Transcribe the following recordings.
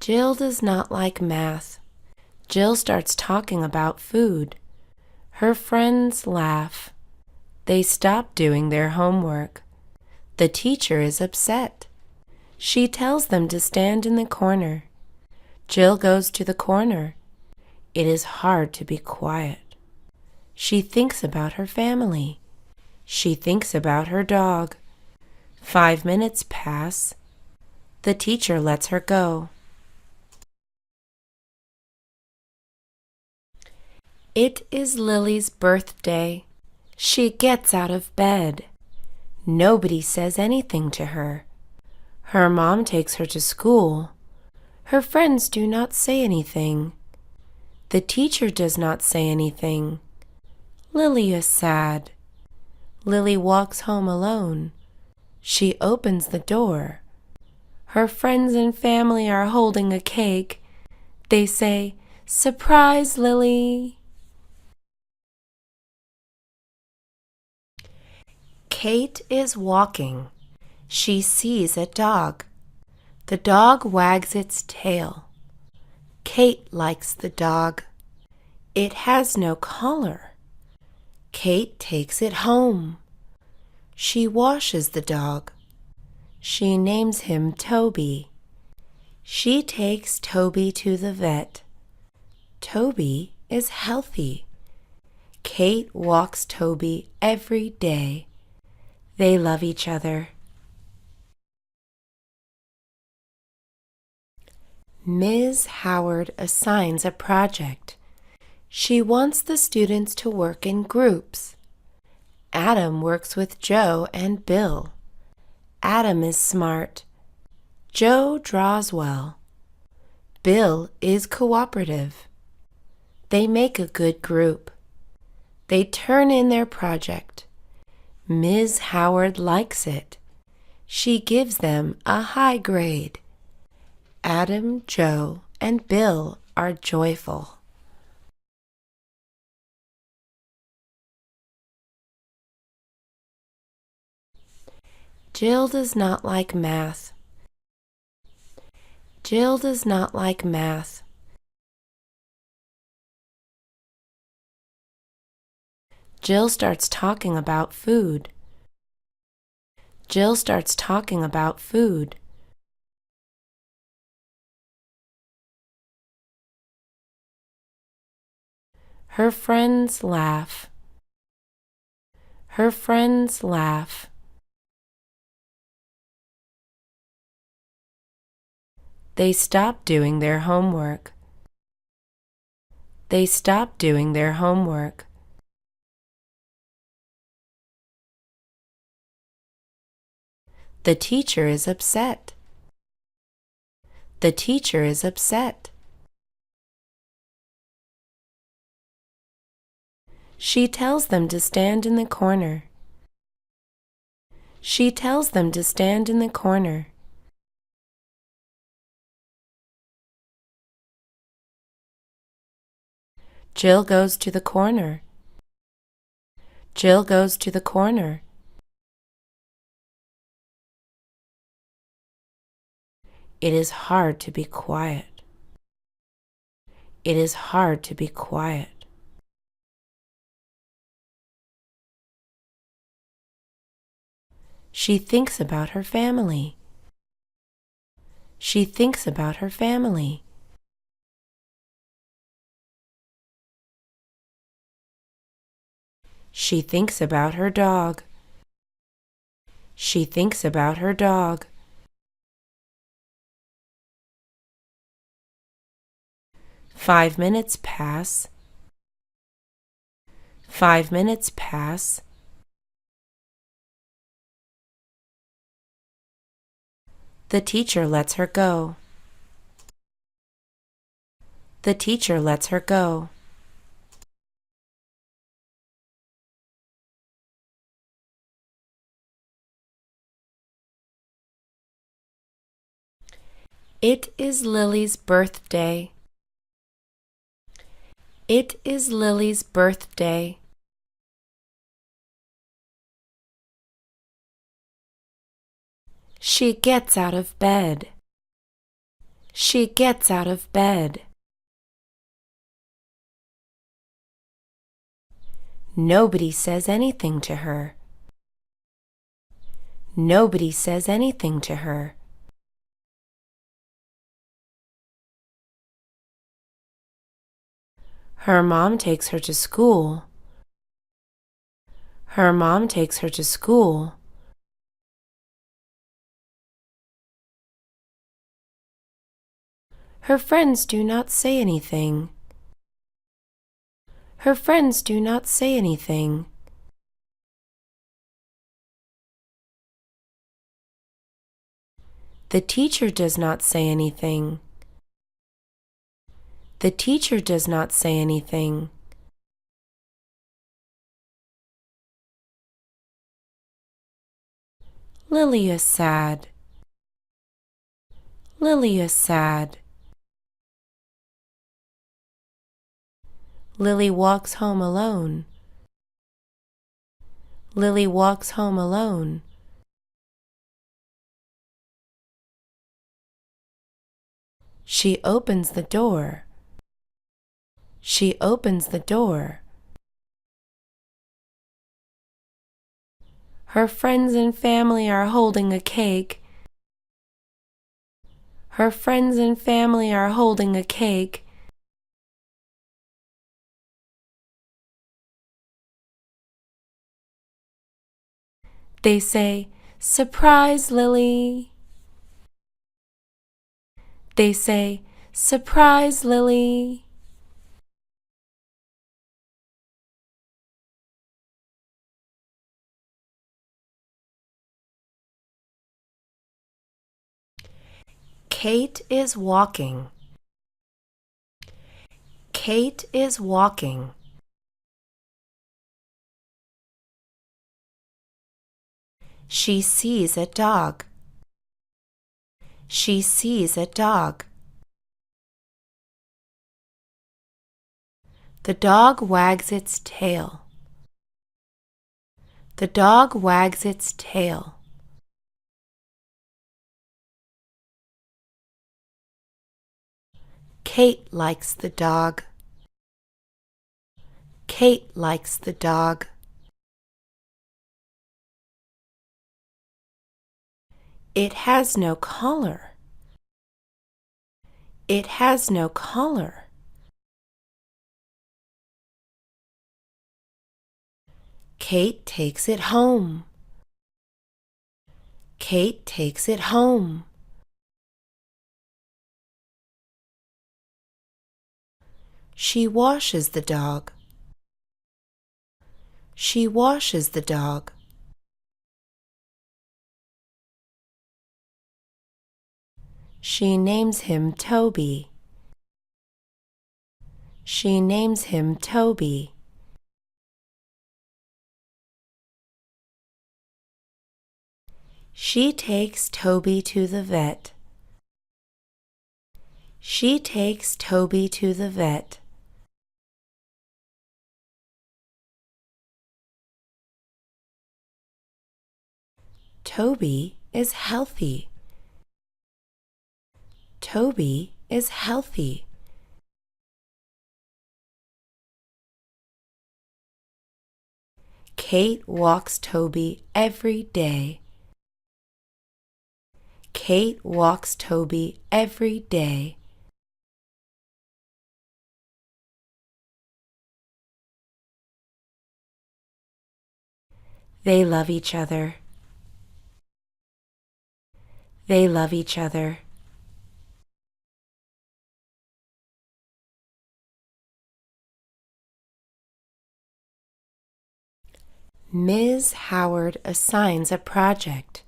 Jill does not like math. Jill starts talking about food. Her friends laugh. They stop doing their homework. The teacher is upset. She tells them to stand in the corner. Jill goes to the corner. It is hard to be quiet. She thinks about her family. She thinks about her dog. 5 minutes pass. The teacher lets her go. It is Lily's birthday. She gets out of bed. Nobody says anything to her. Her mom takes her to school. Her friends do not say anything. The teacher does not say anything. Lily is sad. Lily walks home alone. She opens the door. Her friends and family are holding a cake. They say, "Surprise, Lily!" Kate is walking. She sees a dog. The dog wags its tail. Kate likes the dog. It has no collar. Kate takes it home. She washes the dog. She names him Toby. She takes Toby to the vet. Toby is healthy. Kate walks Toby every day. They love each other. Ms. Howard assigns a project. She wants the students to work in groups. Adam works with Joe and Bill. Adam is smart. Joe draws well. Bill is cooperative. They make a good group. They turn in their project. Ms. Howard likes it. She gives them a high grade. Adam, Joe, and Bill are joyful. Jill does not like math. Jill does not like math. Jill starts talking about food. Jill starts talking about food. Her friends laugh. Her friends laugh. They stop doing their homework. They stop doing their homework. The teacher is upset. The teacher is upset. She tells them to stand in the corner. She tells them to stand in the corner. Jill goes to the corner. Jill goes to the corner. It is hard to be quiet. It is hard to be quiet. She thinks about her family. She thinks about her family. She thinks about her dog. She thinks about her dog. Five minutes pass. 5 minutes pass. The teacher lets her go. The teacher lets her go. It is Lily's birthday. It is Lily's birthday. She gets out of bed. She gets out of bed. Nobody says anything to her. Nobody says anything to her. Her mom takes her to school. Her mom takes her to school. Her friends do not say anything. Her friends do not say anything. The teacher does not say anything. The teacher does not say anything. Lily is sad. Lily is sad. Lily walks home alone. Lily walks home alone. She opens the door. She opens the door. Her friends and family are holding a cake. Her friends and family are holding a cake. They say, "Surprise, Lily." They say, "Surprise, Lily." Kate is walking. Kate is walking. She sees a dog. She sees a dog. The dog wags its tail. The dog wags its tail. Kate likes the dog. Kate likes the dog. It has no collar. It has no collar. Kate takes it home. Kate takes it home. She washes the dog. She washes the dog. She names him Toby. She names him Toby. She takes Toby to the vet. She takes Toby to the vet. Toby is healthy. Toby is healthy. Kate walks Toby every day. Kate walks Toby every day. They love each other. They love each other. Ms. Howard assigns a project.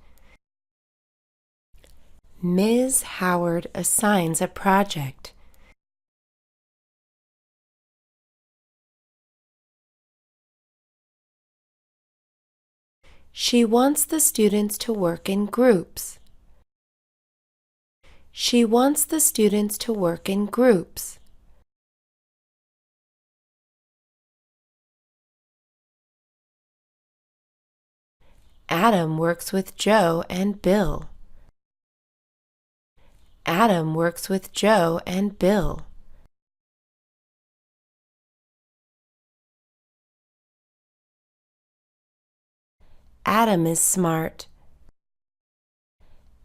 Ms. Howard assigns a project. She wants the students to work in groups. She wants the students to work in groups. Adam works with Joe and Bill. Adam works with Joe and Bill. Adam is smart.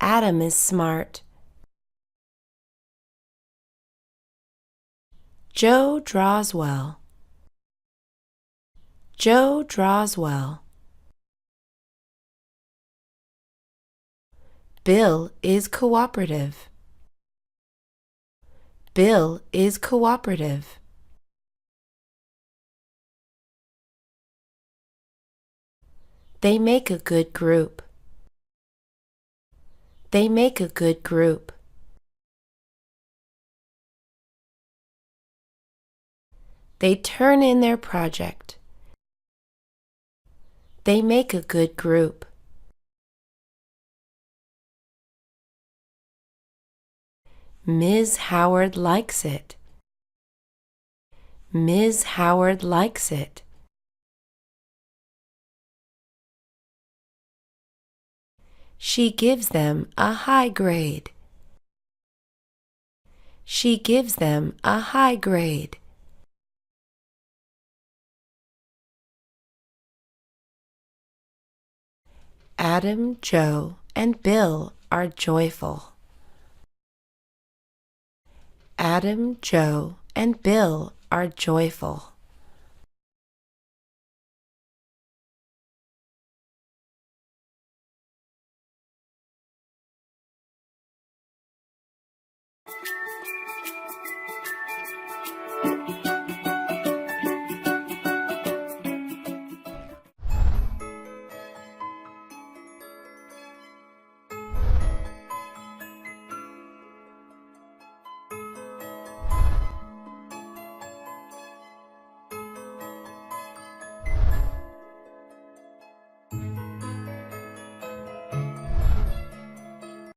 Adam is smart. Joe draws well. Joe draws well. Bill is cooperative. Bill is cooperative. They make a good group. They make a good group. They turn in their project. They make a good group. Ms. Howard likes it. Ms. Howard likes it. She gives them a high grade. She gives them a high grade. Adam, Joe, and Bill are joyful. Adam, Joe, and Bill are joyful.